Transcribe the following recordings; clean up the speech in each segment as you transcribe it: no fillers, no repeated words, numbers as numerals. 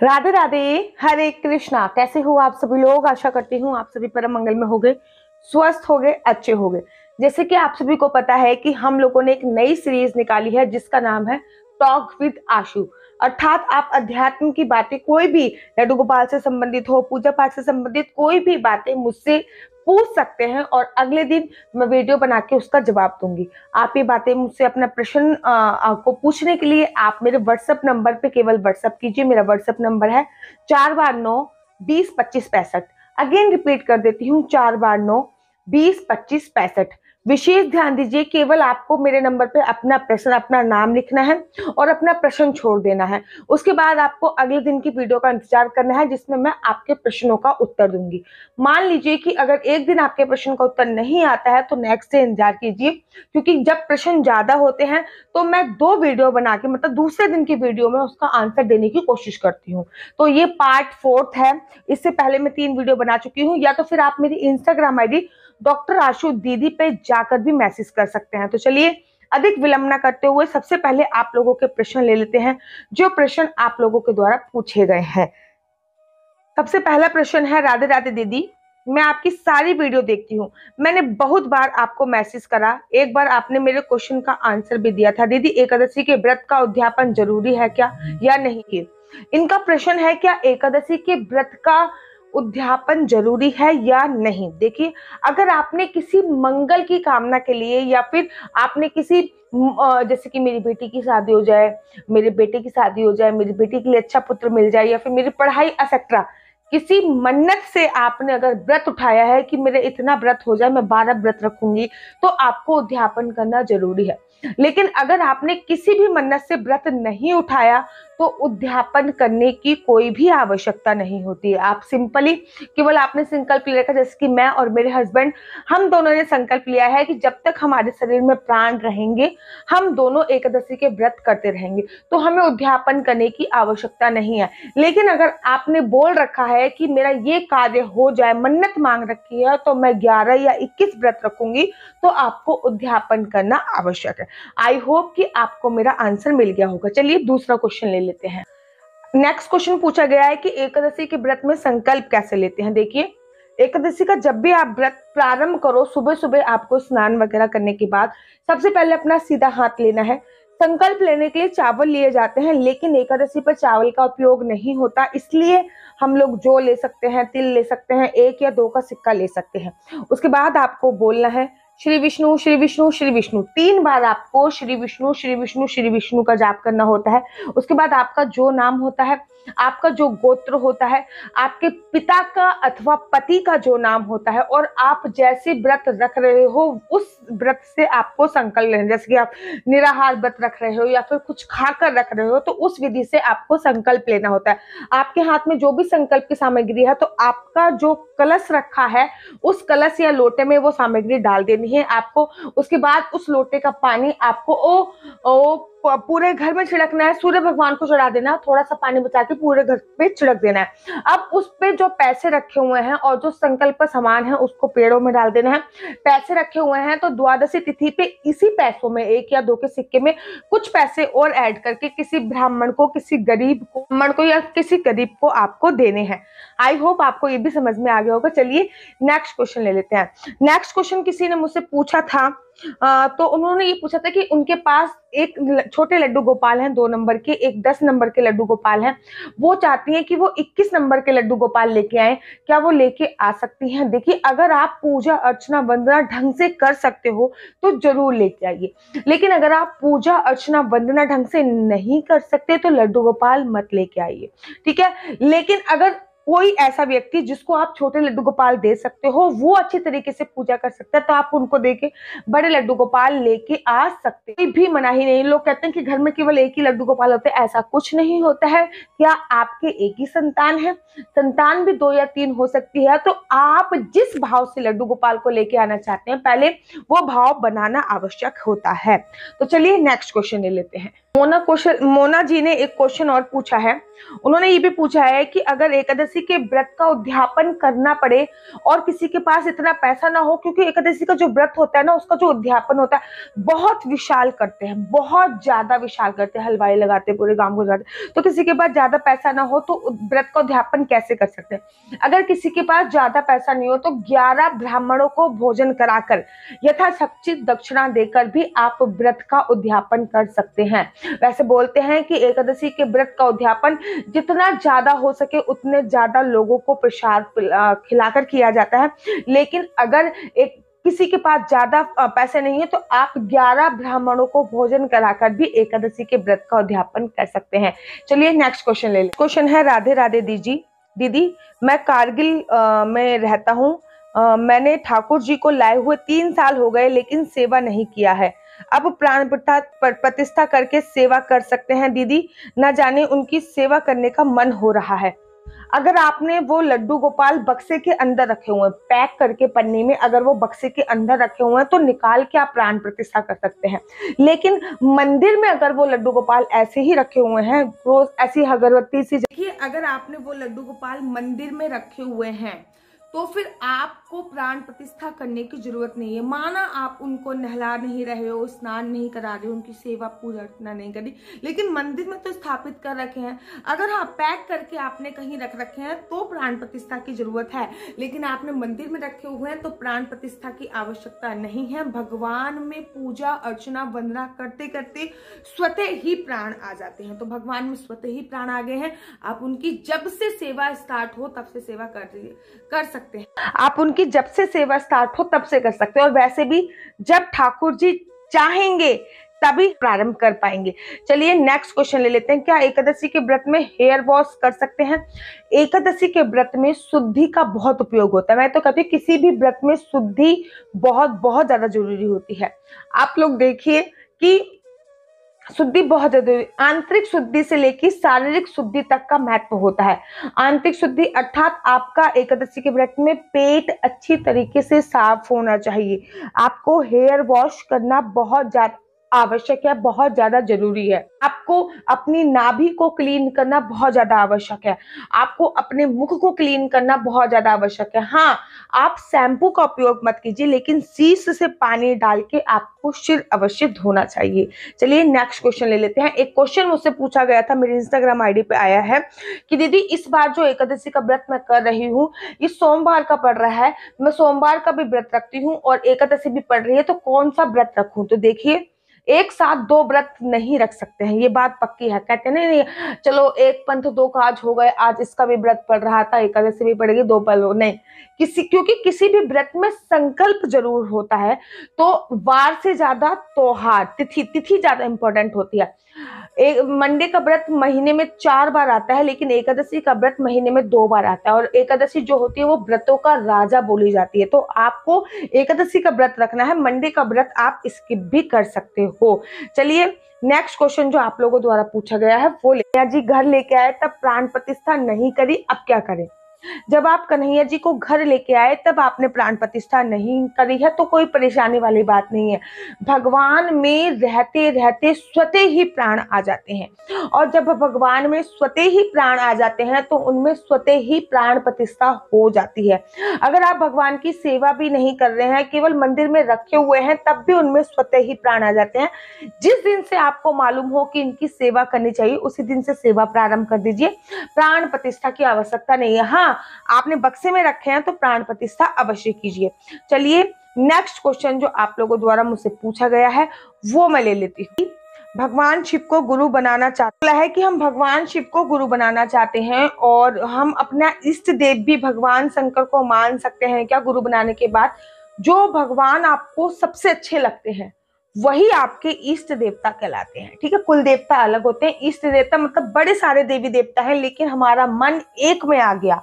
राधे राधे। हरे कृष्णा। कैसे हो आप सभी लोग? आशा करती हूँ आप सभी परम मंगल में होंगे, स्वस्थ होंगे, अच्छे होंगे। जैसे कि आप सभी को पता है कि हम लोगों ने एक नई सीरीज निकाली है जिसका नाम है टॉक विद आशु। अर्थात आप अध्यात्म की बातें, कोई भी लड्डू गोपाल से संबंधित हो, पूजा पाठ से संबंधित कोई भी बातें मुझसे पूछ सकते हैं और अगले दिन मैं वीडियो बना के उसका जवाब दूंगी। आप ये बातें मुझसे अपना प्रश्न को पूछने के लिए आप मेरे व्हाट्सएप नंबर पे केवल व्हाट्सएप कीजिए। मेरा व्हाट्सएप नंबर है 4 बार 9 20 25 65। अगेन रिपीट कर देती हूँ, 4 बार 9 20 25 65। विशेष ध्यान दीजिए, केवल आपको मेरे नंबर पे अपना प्रश्न, अपना नाम लिखना है और अपना प्रश्न छोड़ देना है। उसके बाद आपको अगले दिन की वीडियो का इंतजार करना है जिसमें मैं आपके प्रश्नों का उत्तर दूंगी। मान लीजिए कि अगर एक दिन आपके प्रश्न का उत्तर नहीं आता है तो नेक्स्ट डे इंतजार कीजिए, क्योंकि जब प्रश्न ज्यादा होते हैं तो मैं 2 वीडियो बना के, मतलब दूसरे दिन की वीडियो में उसका आंसर देने की कोशिश करती हूँ। तो ये पार्ट 4 है। इससे पहले मैं 3 वीडियो बना चुकी हूँ। या तो फिर आप मेरी इंस्टाग्राम आईडी डॉक्टर आशु दीदी पे जाकर भी मैसेज कर सकते हैं। तो चलिए, अधिक विलंब न करते हुए सबसे पहले आप लोगों के प्रश्न ले लेते हैं, जो प्रश्न आप लोगों के द्वारा पूछे गए हैं। सबसे पहला प्रश्न है, राधे राधे दीदी, मैं आपकी सारी वीडियो देखती हूँ। मैंने बहुत बार आपको मैसेज करा, एक बार आपने मेरे क्वेश्चन का आंसर भी दिया था। दीदी, एकादशी के व्रत का उद्यापन जरूरी है क्या या नहीं? इनका प्रश्न है, क्या एकादशी के व्रत का उद्यापन जरूरी है या नहीं? देखिए, अगर आपने किसी मंगल की कामना के लिए या फिर आपने किसी जैसे कि मेरी बेटी की शादी हो जाए, मेरे बेटे की शादी हो जाए, मेरी बेटी के लिए अच्छा पुत्र मिल जाए, या फिर मेरी पढ़ाई एक्सेट्रा, किसी मन्नत से आपने अगर व्रत उठाया है कि मेरे इतना व्रत हो जाए, मैं 12 व्रत रखूंगी, तो आपको उद्यापन करना जरूरी है। लेकिन अगर आपने किसी भी मन्नत से व्रत नहीं उठाया तो उद्यापन करने की कोई भी आवश्यकता नहीं होती है। आप सिंपली केवल आपने संकल्प ले रखा, जैसे कि मैं और मेरे हस्बैंड, हम दोनों ने संकल्प लिया है कि जब तक हमारे शरीर में प्राण रहेंगे हम दोनों एकादशी के व्रत करते रहेंगे, तो हमें उद्यापन करने की आवश्यकता नहीं है। लेकिन अगर आपने बोल रखा है कि मेरा ये कार्य हो जाए, मन्नत मांग रखी है, तो मैं 11 या 21 व्रत रखूंगी, तो आपको उद्यापन करना आवश्यक है। आई होप कि आपको मेरा आंसर मिल गया होगा। चलिए दूसरा क्वेश्चन ले लेते हैं। नेक्स्ट क्वेश्चन पूछा गया है कि एकादशी के व्रत में संकल्प कैसे लेते हैं। देखिए, एकादशी का जब भी आप व्रत प्रारंभ करो, सुबह सुबह आपको स्नान वगैरह करने के बाद सबसे पहले अपना सीधा हाथ लेना है। संकल्प लेने के लिए चावल लिए जाते हैं, लेकिन एकादशी पर चावल का उपयोग नहीं होता, इसलिए हम लोग जौ ले सकते हैं, तिल ले सकते हैं, 1 या 2 का सिक्का ले सकते हैं। उसके बाद आपको बोलना है श्री विष्णु श्री विष्णु श्री विष्णु। 3 बार आपको श्री विष्णु श्री विष्णु श्री विष्णु का जाप करना होता है। उसके बाद आपका जो नाम होता है, आपका जो गोत्र होता है, आपके पिता का अथवा पति का जो नाम होता है, और आप जैसे व्रत रख रहे हो उस व्रत से आपको संकल्प लेना। जैसे कि आप निराहार व्रत रख रहे हो या फिर कुछ खाकर रख रहे हो, तो उस विधि से आपको संकल्प लेना होता है। आपके हाथ में जो भी संकल्प की सामग्री है, तो आपका जो कलश रखा है उस कलश या लोटे में वो सामग्री डाल देनी है आपको। उसके बाद उस लोटे का पानी आपको ओ पूरे घर में छिड़कना है। सूर्य भगवान को चढ़ा देना, थोड़ा सा पानी बचा के पूरे घर पे छिड़क देना है। अब उस पे जो पैसे रखे हुए हैं और जो संकल्प का सामान है उसको पेड़ों में डाल देना है। पैसे रखे हुए हैं तो द्वादशी तिथि पे इसी पैसों में 1 या 2 के सिक्के में कुछ पैसे और ऐड करके किसी ब्राह्मण को, किसी गरीब को, ब्राह्मण को या किसी गरीब को आपको देने हैं। आई होप आपको ये भी समझ में आ गया होगा। चलिए नेक्स्ट क्वेश्चन ले लेते हैं। नेक्स्ट क्वेश्चन किसी ने मुझसे पूछा था, तो उन्होंने ये पूछा था कि उनके पास एक छोटे लड्डू गोपाल हैं 2 नंबर के, एक 10 नंबर के लड्डू गोपाल हैं। वो चाहती हैं कि वो 21 नंबर के लड्डू गोपाल लेके आए, क्या वो लेके आ सकती हैं? देखिए, अगर आप पूजा अर्चना वंदना ढंग से कर सकते हो तो जरूर लेके आइए, लेकिन अगर आप पूजा अर्चना वंदना ढंग से नहीं कर सकते तो लड्डू गोपाल मत लेके आइए, ठीक है। लेकिन अगर कोई ऐसा व्यक्ति जिसको आप छोटे लड्डू गोपाल दे सकते हो, वो अच्छी तरीके से पूजा कर सकता है, तो आप उनको देके बड़े लड्डू गोपाल लेके आ सकते हैं। कोई भी मनाही नहीं। लोग कहते हैं कि घर में केवल एक ही लड्डू गोपाल होते हैं, ऐसा कुछ नहीं होता है। क्या आपके एक ही संतान है? संतान भी 2 या 3 हो सकती है। तो आप जिस भाव से लड्डू गोपाल को लेके आना चाहते हैं, पहले वो भाव बनाना आवश्यक होता है। तो चलिए नेक्स्ट क्वेश्चन ले लेते हैं। मोना जी ने एक क्वेश्चन और पूछा है। उन्होंने ये भी पूछा है कि अगर एकादशी एकादशी के व्रत का उद्यापन करना पड़े और किसी के पास इतना पैसा ना हो, क्योंकि एकादशी का जो व्रत होता है ना, उसका जो उद्यापन होता है बहुत विशाल करते हैं, बहुत ज्यादा विशाल करते हैं, हलवाई लगाते हैं, पूरे गांव को जाते हैं। तो किसी के पास ज्यादा पैसा ना हो तो व्रत का उद्यापन कैसे कर सकते हैं? अगर किसी के पास ज्यादा पैसा नहीं हो तो 11 ब्राह्मणों को भोजन कराकर यथाशक्ति दक्षिणा देकर भी आप व्रत का उद्यापन कर सकते हैं। वैसे बोलते हैं कि एकादशी के व्रत का उद्यापन जितना ज्यादा हो सके उतने ज्यादा लोगों को प्रसाद खिलाकर किया जाता है, लेकिन अगर एक किसी के पास ज्यादा पैसे नहीं है तो आप 11 ब्राह्मणों को भोजन कराकर भी एकादशी के व्रत का उद्यापन कर सकते हैं। चलिए नेक्स्ट क्वेश्चन ले लें। क्वेश्चन है, राधे राधे दीदी, मैं कारगिल में रहता हूँ। मैंने ठाकुर जी को लाए हुए 3 साल हो गए लेकिन सेवा नहीं किया है। अब प्राण प्रतिष्ठा करके सेवा कर सकते हैं दीदी? न जाने उनकी सेवा करने का मन हो रहा है। अगर आपने वो लड्डू गोपाल बक्से के अंदर रखे हुए हैं, पैक करके पन्नी में, अगर वो बक्से के अंदर रखे हुए हैं तो निकाल के आप प्राण प्रतिष्ठा कर सकते हैं। लेकिन मंदिर में अगर वो लड्डू गोपाल ऐसे ही रखे हुए हैं, रोज ऐसी अगरबत्ती सी, देखिए अगर आपने वो लड्डू गोपाल मंदिर में रखे हुए हैं तो फिर आपको प्राण प्रतिष्ठा करने की जरूरत नहीं है। माना आप उनको नहला नहीं रहे हो, स्नान नहीं करा रहे हो, उनकी सेवा पूजा अर्चना नहीं करी, लेकिन मंदिर में तो स्थापित कर रखे हैं। अगर हाँ पैक करके आपने कहीं रख रखे हैं तो प्राण प्रतिष्ठा की जरूरत है, लेकिन आपने मंदिर में रखे हुए हैं तो प्राण प्रतिष्ठा की आवश्यकता नहीं है। भगवान में पूजा अर्चना वंदना करते करते स्वतः ही प्राण आ जाते हैं। तो भगवान में स्वतः ही प्राण आ गए हैं, आप उनकी जब से सेवा स्टार्ट हो तब से सेवा कर सकते हैं। आप उनकी जब से सेवा स्टार्ट हो तब से कर सकते हैं, और वैसे भी जब ठाकुर जी चाहेंगे तभी प्रारंभ कर पाएंगे। चलिए नेक्स्ट क्वेश्चन ले लेते हैं। क्या एकादशी के व्रत में हेयर वॉश कर सकते हैं? एकादशी के व्रत में शुद्धि का बहुत उपयोग होता है। मैं तो कहती हूँ किसी भी व्रत में शुद्धि बहुत बहुत ज्यादा जरूरी होती है। आप लोग देखिए कि शुद्धि बहुत जरूरी, आंतरिक शुद्धि से लेकर शारीरिक शुद्धि तक का महत्व होता है। आंतरिक शुद्धि अर्थात आपका एकादशी के व्रत में पेट अच्छी तरीके से साफ होना चाहिए। आपको हेयर वॉश करना बहुत ज्यादा आवश्यक है, बहुत ज्यादा जरूरी है। आपको अपनी नाभि को क्लीन करना बहुत ज्यादा आवश्यक है। आपको अपने मुख को क्लीन करना बहुत ज्यादा आवश्यक है। हाँ, आप शैम्पू का उपयोग मत कीजिए, लेकिन शीश से पानी डाल के आपको सिर अवश्य धोना चाहिए। चलिए नेक्स्ट क्वेश्चन ले लेते हैं। एक क्वेश्चन मुझसे पूछा गया था, मेरी इंस्टाग्राम आईडी पे आया है कि दीदी इस बार जो एकादशी का व्रत मैं कर रही हूँ ये सोमवार का पड़ रहा है, मैं सोमवार का भी व्रत रखती हूँ और एकादशी भी पड़ रही है, तो कौन सा व्रत रखूं? तो देखिए एक साथ 2 व्रत नहीं रख सकते हैं, ये बात पक्की है। कहते हैं नहीं चलो एक पंथ 2 काज हो गए, आज इसका भी व्रत पड़ रहा था, एकादशी भी पड़ेगी, 2 पल नहीं। क्योंकि किसी भी व्रत में संकल्प जरूर होता है, तो वार से ज्यादा त्योहार तिथि ज्यादा इंपॉर्टेंट होती है। एक मंडे का व्रत महीने में 4 बार आता है, लेकिन एकादशी का व्रत महीने में 2 बार आता है, और एकादशी जो होती है वो व्रतों का राजा बोली जाती है। तो आपको एकादशी का व्रत रखना है, मंडे का व्रत आप स्किप भी कर सकते हो। चलिए नेक्स्ट क्वेश्चन जो आप लोगों द्वारा पूछा गया है वो जी घर लेके आए तब प्राण प्रतिष्ठा नहीं करी, अब क्या करें? जब आप कन्हैया जी को घर लेके आए तब आपने प्राण प्रतिष्ठा नहीं करी है तो कोई परेशानी वाली बात नहीं है। भगवान में रहते रहते स्वतः ही प्राण आ जाते हैं, और जब भगवान में स्वतः ही प्राण आ जाते हैं तो उनमें स्वतः ही प्राण प्रतिष्ठा हो जाती है। अगर आप भगवान की सेवा भी नहीं कर रहे हैं, केवल मंदिर में रखे हुए हैं, तब भी उनमें स्वतः ही प्राण आ जाते हैं। जिस दिन से आपको मालूम हो कि इनकी सेवा करनी चाहिए उसी दिन से सेवा प्रारंभ कर दीजिए, प्राण प्रतिष्ठा की आवश्यकता नहीं है। हाँ, आपने बक्से में रखे हैं तो प्राण प्रतिष्ठा अवश्य कीजिए। चलिए नेक्स्ट क्वेश्चन जो आप लोगों द्वारा मुझसे पूछा गया है वो मैं ले लेती हूँ। भगवान शिव को गुरु बनाना चाहते है कि हम भगवान शिव को गुरु बनाना चाहते हैं और हम अपना इष्ट देव भी भगवान शंकर को मान सकते हैं क्या गुरु बनाने के बाद? जो भगवान आपको सबसे अच्छे लगते हैं वही आपके इष्ट देवता कहलाते हैं। ठीक है, कुल देवता अलग होते हैं, इष्ट देवता मतलब बड़े सारे देवी देवता हैं, लेकिन हमारा मन एक में आ गया,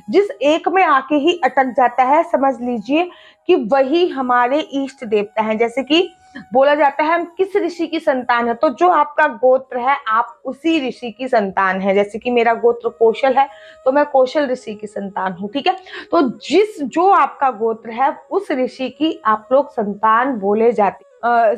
जिस एक में आके ही अटक जाता है, समझ लीजिए कि वही हमारे इष्ट देवता हैं। जैसे कि बोला जाता है हम किस ऋषि की संतान है, तो जो आपका गोत्र है आप उसी ऋषि की संतान है। जैसे कि मेरा गोत्र कौशल है तो मैं कौशल ऋषि की संतान हूँ। ठीक है, तो जो आपका गोत्र है उस ऋषि की आप लोग संतान बोले जाते।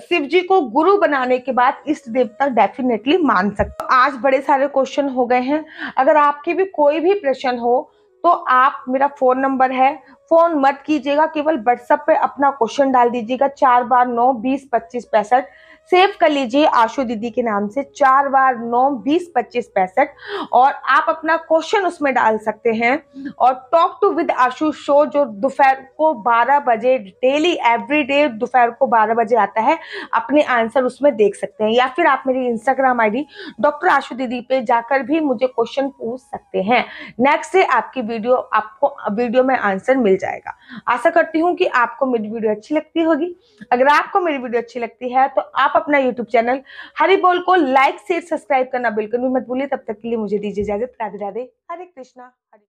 शिव जी को गुरु बनाने के बाद इष्ट देवता डेफिनेटली मान सकते। आज बड़े सारे क्वेश्चन हो गए हैं, अगर आपके भी कोई भी प्रश्न हो तो आप, मेरा फ़ोन नंबर है, फ़ोन मत कीजिएगा, केवल व्हाट्सएप पे अपना क्वेश्चन डाल दीजिएगा 4 बार 9 20 25 65। सेव कर लीजिए आशु दीदी के नाम से, 4 बार 9 20 25 65, और आप अपना क्वेश्चन उसमें डाल सकते हैं। और talk to with Ashu show जो दोपहर को 12 बजे डेली एवरीडे दोपहर को 12 बजे आता है, अपने आंसर उसमें देख सकते हैं। या फिर आप मेरी इंस्टाग्राम आईडी डॉक्टर आशु दीदी पे जाकर भी मुझे क्वेश्चन पूछ सकते हैं। नेक्स्ट डे आपकी आपको वीडियो में आंसर मिल जाएगा। आशा करती हूँ कि आपको मेरी वीडियो अच्छी लगती होगी। अगर आपको मेरी वीडियो अच्छी लगती है तो आप अपना यूट्यूब चैनल हरी बोल को लाइक शेयर सब्सक्राइब करना बिल्कुल भी मत भूलिए। तब तक के लिए मुझे दीजिए इजाजत। राधे राधे, हरे कृष्णा। हरे